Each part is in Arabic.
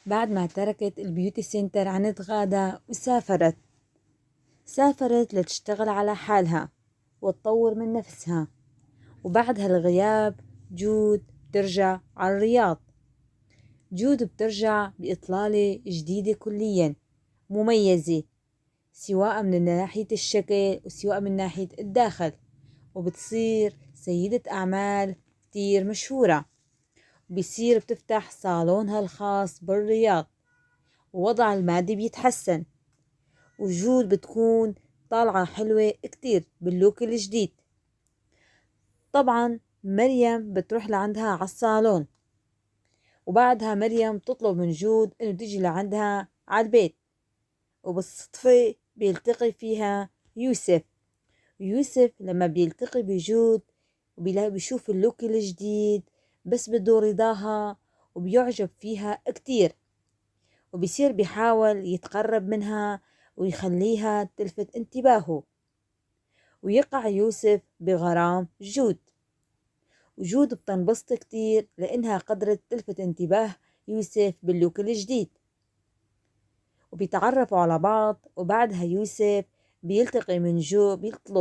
بعد ما تركت البيوتي سنتر عند غادة سافرت لتشتغل على حالها وتطور من نفسها. وبعد هالغياب جود بترجع على الرياض. جود بترجع بإطلالة جديدة كليا مميزة، سواء من ناحية الشكل وسواء من ناحية الداخل، وبتصير سيدة أعمال كتير مشهورة، بيصير بتفتح صالونها الخاص بالرياض، ووضع المادي بيتحسن، وجود بتكون طالعة حلوة كتير باللوك الجديد. طبعا مريم بتروح لعندها على الصالون، وبعدها مريم تطلب من جود انه تيجي لعندها على البيت، وبالصدفة بيلتقي فيها يوسف لما بيلتقي بجود بيشوف اللوك الجديد بس بده رضاها، وبيعجب فيها كتير، وبيصير بيحاول يتقرب منها ويخليها تلفت انتباهه، ويقع يوسف بغرام جود. وجود بتنبسط كتير لأنها قدرت تلفت انتباه يوسف باللوك الجديد، وبيتعرفوا على بعض. وبعدها يوسف بيطلب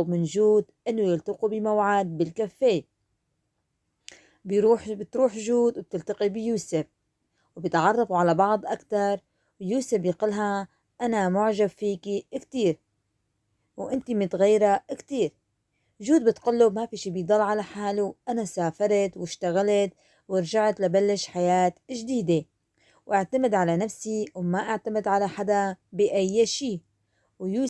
من جود انه يلتقوا بموعد بالكافيه. بتروح جود وبتلتقي بيوسف وبيتعرفوا على بعض أكتر، ويوسف بيقلها أنا معجب فيكي كتير وانتي متغيرة كتير. جود بتقله ما في شي بيضل على حاله، أنا سافرت واشتغلت ورجعت لبلش حياة جديدة، واعتمد على نفسي وما اعتمد على حدا بأي شي. ويوسف